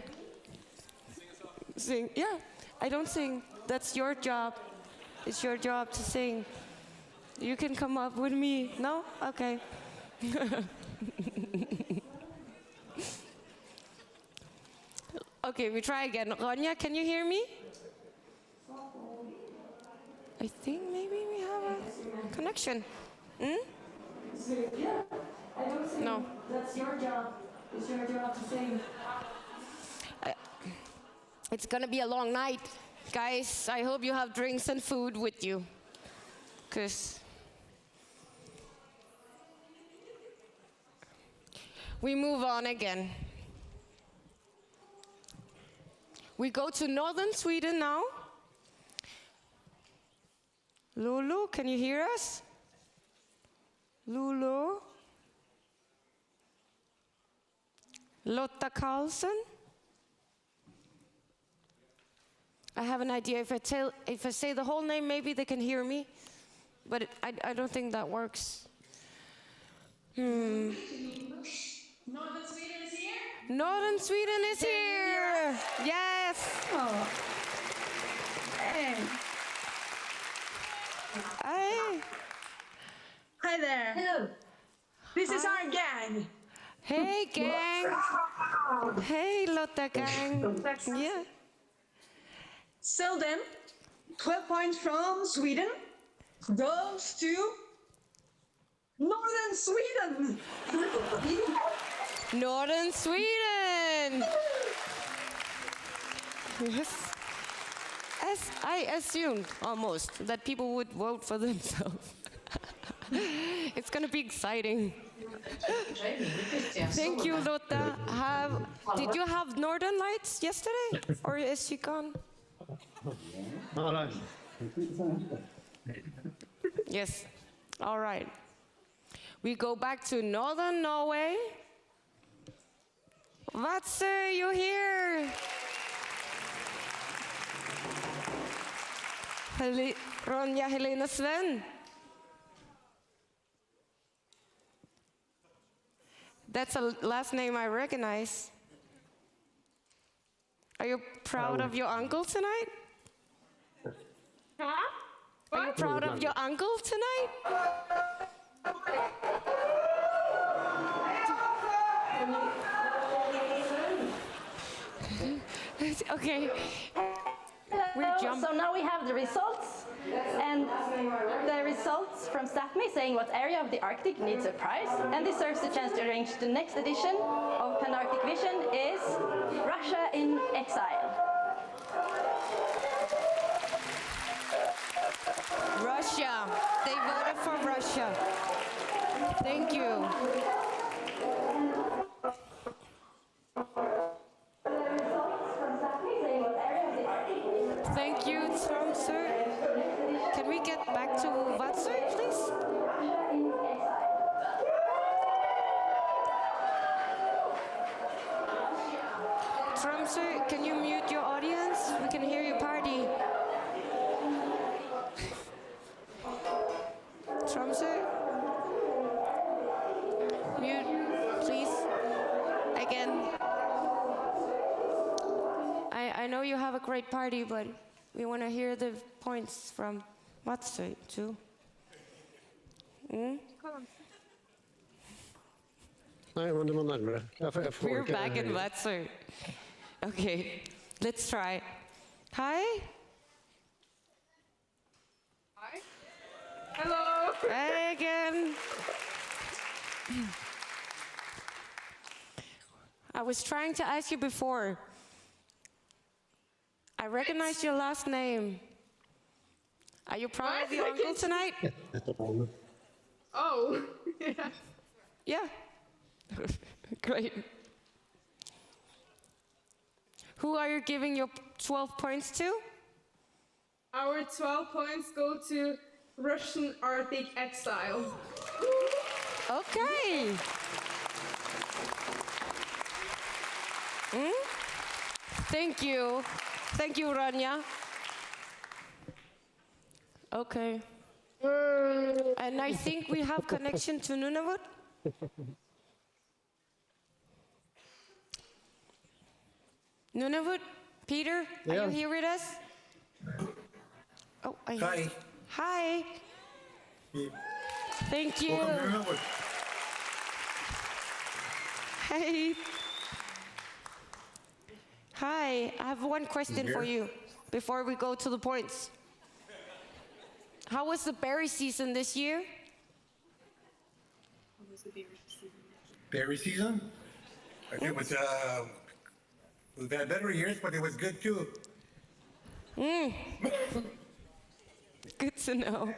sing. Yeah, I don't sing. That's your job. It's your job to sing. You can come up with me. No? Okay. Okay, we try again. Ronja, can you hear me? I think maybe we have a connection. Hmm? Yeah, I don't sing. No. That's your job. It's your job to sing. It's gonna be a long night. Guys, I hope you have drinks and food with you. 'Cause we move on again. We go to northern Sweden now. Lulu, can you hear us? Lulu? Lotta Karlsson? I have an idea. If I say the whole name, maybe they can hear me. But I don't think that works. Northern Sweden is here? Northern Sweden is here! Yes! Oh. Hey. Hi. Hi there. Hello. This is our gang. Hey, gang. Hey, Lotta gang. Yeah. So then, 12 points from Sweden goes to Northern Sweden. Northern Sweden. Yes. As I assumed almost that people would vote for themselves. It's going to be exciting. Thank you, Lotta. Did you have Northern Lights yesterday? Or is she gone? Yes. All right. We go back to northern Norway. Vadsø, you here? Ronja Helene Sven. That's a last name I recognize. Are you proud of your uncle tonight? Huh? Are you proud of your uncle tonight? Okay. Hello. So now we have the results, and the results from Sápmi saying what area of the Arctic needs a prize and deserves the chance to arrange the next edition of PanArcticVision is Russia in Exile. Russia. They voted for Russia. Thank you. Thank you, Tromsø. Can we get back to Vadsø, please? Tromsø, can you mute your audience? We can hear you party. Tromsø? Mute, please. Again. I know you have a great party, but we want to hear the points from Vadsø too. We're back in Vadsø. Okay, let's try. Hi. Hi. Hello. Hey again. I was trying to ask you before. I recognized your last name. Are you proud of your uncle tonight? Oh, yeah. Yeah. Great. Who are you giving your 12 points to? Our 12 points go to Russian Arctic exile. Okay. Thank you. Thank you, Rania. Okay. And I think we have connection to Nunavut. Nunavut, Peter, are you here with us? Oh, Hi. Hi. Thank you. Hey. Hi, I have one question for you before we go to the points. How was the berry season this year? Berry season? It was, we've had better years, but it was good too. Good to know.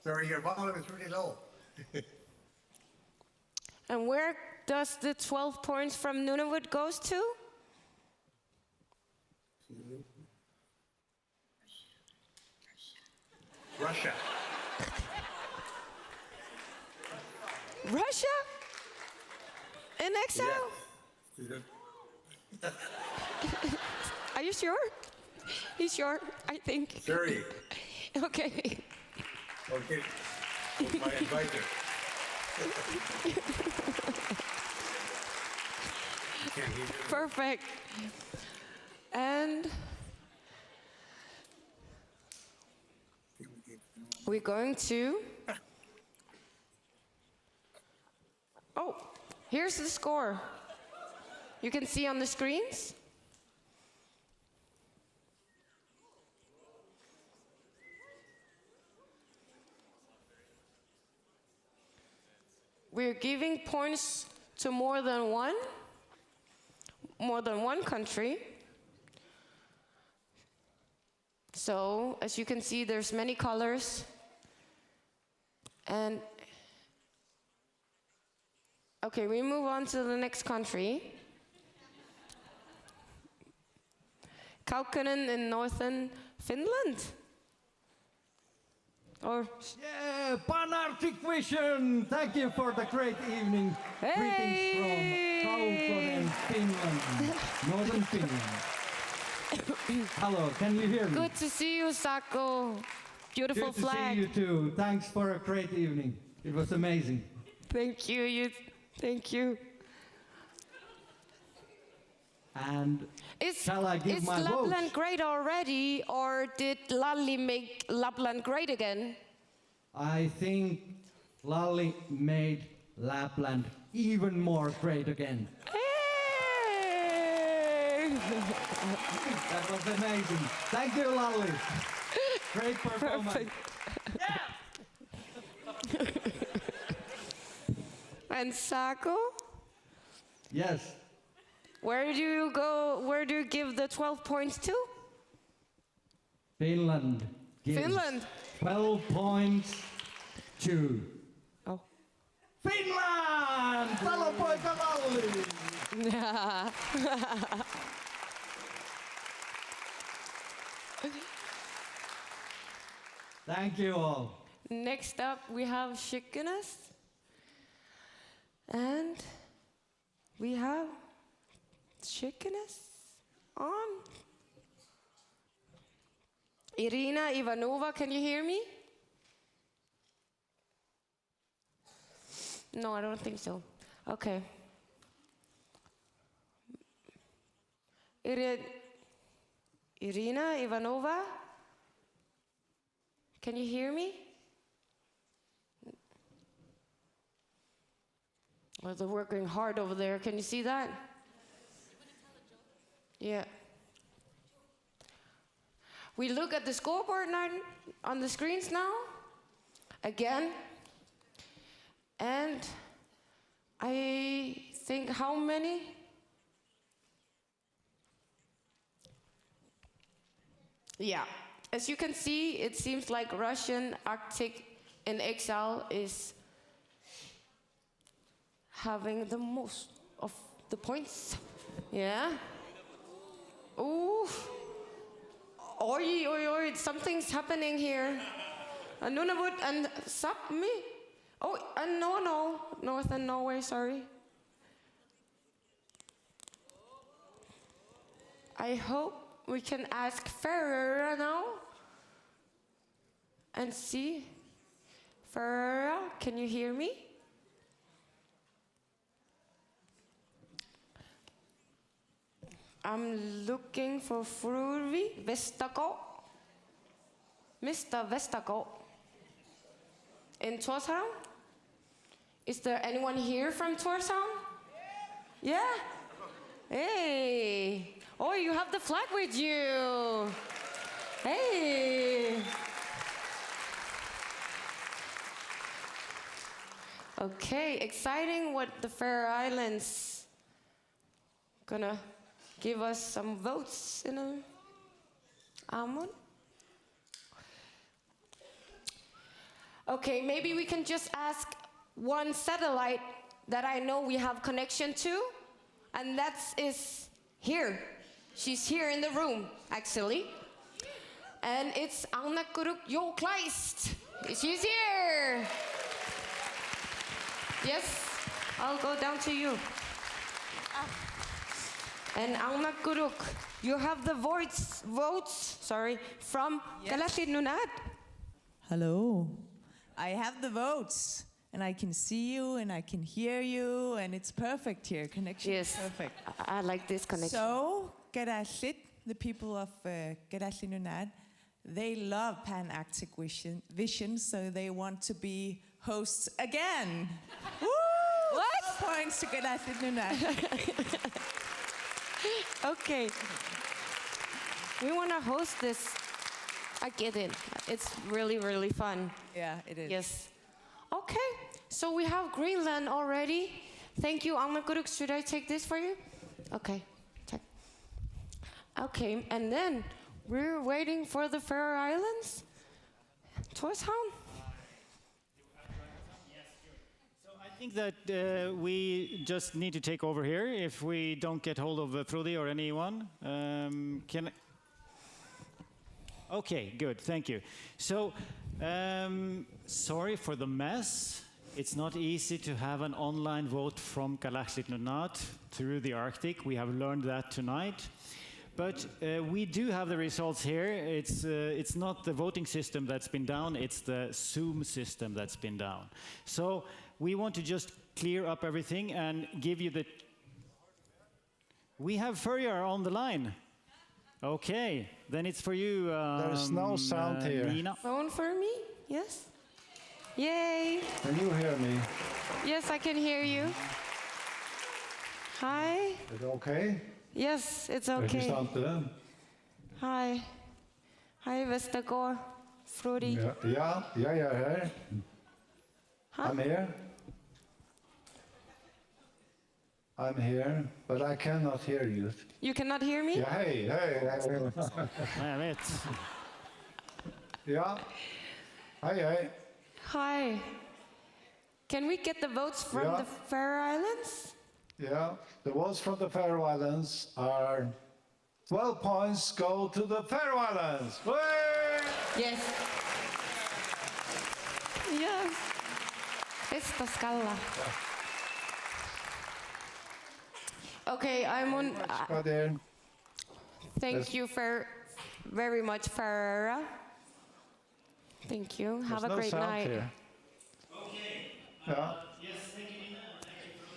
Sorry, your volume is really low. And where does the 12 points from Nunavut goes to? Russia. Russia? In exile? Yes. Are you sure? He's sure, I think. Sorry. Okay. Okay. My advisor. Perfect. And we're going to... Oh, here's the score. You can see on the screens. We're giving points to more than one country. So, as you can see, there's many colors. And, okay, we move on to the next country. Kaukonen in northern Finland. Or yeah, Pan-ArcticVision! Thank you for the great evening. Hey! Greetings from Kaukonen, Finland, northern Finland. Hello, can you hear me? Good to see you, Sako. Beautiful Good flag. to see you too. Thanks for a great evening. It was amazing. Thank you. Thank you. And shall I give my Is Lapland votes? great already, or did Lalli make Lapland great again? I think Lalli made Lapland even more great again. Hey! That was amazing. Thank you, Lalli. Great performance. And Sako? Yes. Where do you go? Where do you give the 12 points to? Finland. gives Finland. 12 points to Oh. Finland! Talopoi Kalaallit! Thank you all. Next up, we have chickeness. And we have chickeness on. Irina Ivanova, can you hear me? No, I don't think so. Okay. Irina Ivanova, can you hear me? Well, they're working hard over there. Can you see that? Yeah. We look at the scoreboard on the screens now, again. And I think how many? Yeah. As you can see, it seems like Russian Arctic in exile is having the most of the points. Yeah. Ooh. Oi, oi, oi, something's happening here. Nunavut and Sápmi. Oh, no, Northern Norway, sorry. I hope we can ask Ferreira now and see. Ferreira, can you hear me? I'm looking for Fruvi Vestako. Mr. Vestako. In Tórshavn? Is there anyone here from Tórshavn? Yeah? Hey! Oh, you have the flag with you! Hey! Okay, exciting what the Faroe Islands gonna give us some votes in a Amund. Okay, maybe we can just ask one satellite that I know we have connection to, and that is here. She's here in the room, actually. And it's Aaqqissuussaq Joukleist. She's here. Yes, I'll go down to you. And Aaqqissuussaq, you have the votes from Kalaallit Nunaat. Hello. I have the votes, and I can see you, and I can hear you, and it's perfect here. Connection is perfect. I like this connection. So, Kalaallit, the people of Kalaallit Nunaat, they love Pan-ArcticVision, so they want to be hosts again. Woo! What? 12 points to Kalaallit Nunaat. Okay. We want to host this. I get it. It's really, really fun. Yeah, it is. Yes. Okay. So we have Greenland already. Thank you, Aaqqissuussaq. Should I take this for you? Okay. Okay, and then we're waiting for the Faroe Islands. Tórshavn? I think that we just need to take over here if we don't get hold of Frodi or anyone. Okay, good, thank you. So, sorry for the mess. It's not easy to have an online vote from Kalaallit Nunaat through the Arctic. We have learned that tonight. But we do have the results here. It's not the voting system that's been down, it's the Zoom system that's been down. So we want to just clear up everything and give you the... We have Furrier on the line. Okay, then it's for you, There's no sound here. Nina. Phone for me? Yes? Yay! Can you hear me? Yes, I can hear you. Hi. Is it okay? Yes, it's okay. Hi. Hi, Vestergaard. Frodi. Yeah, here. Huh? I'm here. I'm here, but I cannot hear you. You cannot hear me? Yeah, hey. Jag vet. Yeah. Hi. Hi. Can we get the votes from Yeah. the Faroe Islands? Yeah. The votes from the Faroe Islands are 12 points go to the Faroe Islands. Way! Yes. Yes. Besta skalla. Okay, I'm on. Thank you very much, Ferreira. Thank you. Have a great night. Here. Yeah.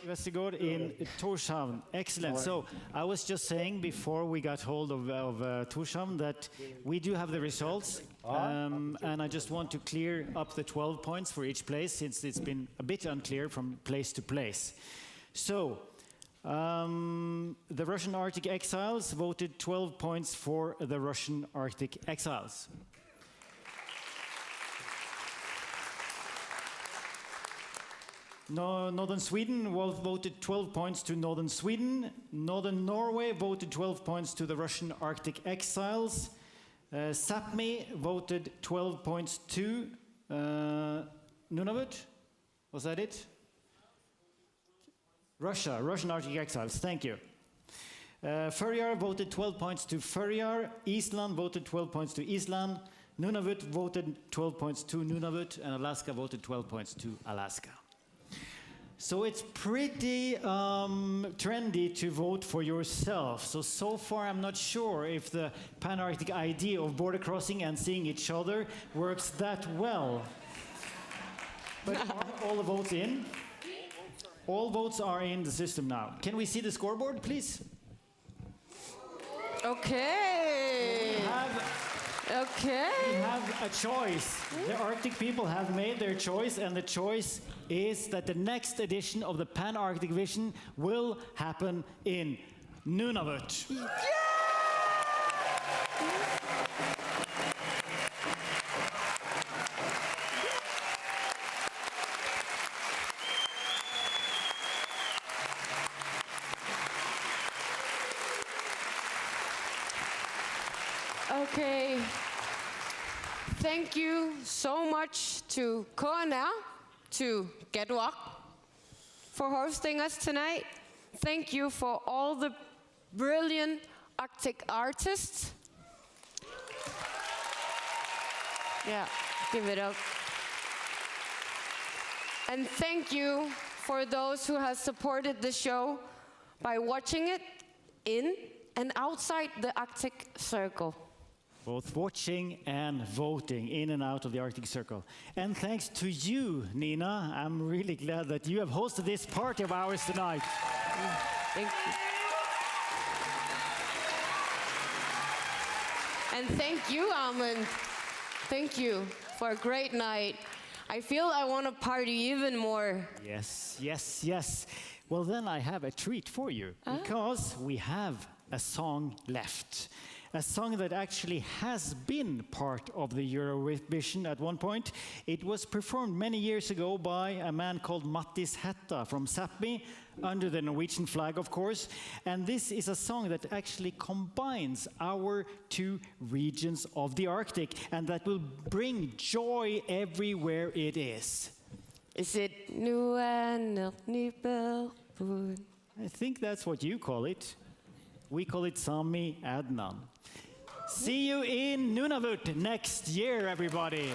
Westergaard in Tórshavn. Excellent. So I was just saying before we got hold of Tórshavn that we do have the results. And I just want to clear up the 12 points for each place since it's been a bit unclear from place to place. So the Russian Arctic exiles voted 12 points for the Russian Arctic exiles. Northern Sweden voted 12 points to Northern Sweden. Northern Norway voted 12 points to the Russian Arctic exiles. Sápmi voted 12 points to Nunavut. Was that it? Russian Arctic exiles. Thank you. Føroyar voted 12 points to Føroyar. Iceland voted 12 points to Iceland. Nunavut voted 12 points to Nunavut. And Alaska voted 12 points to Alaska. So it's pretty trendy to vote for yourself. So far I'm not sure if the Pan-Arctic idea of border crossing and seeing each other works that well. But are all the votes in? All votes are in the system now. Can we see the scoreboard, please? Okay. We have a choice. The Arctic people have made their choice, and the choice is that the next edition of the Pan-ArcticVision will happen in Nunavut. Yeah! Okay. Thank you so much to KNR, to Gedwak, for hosting us tonight. Thank you for all the brilliant Arctic artists. Yeah, give it up. And thank you for those who have supported the show by watching it in and outside the Arctic Circle. Both watching and voting in and out of the Arctic Circle. And thanks to you, Nina. I'm really glad that you have hosted this party of ours tonight. Thank you. And thank you, Amund. Thank you for a great night. I feel I want to party even more. Yes, yes, yes. Well, then I have a treat for you, because we have a song left. A song that actually has been part of the Eurovision at one point. It was performed many years ago by a man called Mattis Hætta from Sápmi, under the Norwegian flag, of course. And this is a song that actually combines our two regions of the Arctic, and that will bring joy everywhere it is. Is it Nunanit? I think that's what you call it. We call it Sámi Adnan. See you in Nunavut next year, everybody.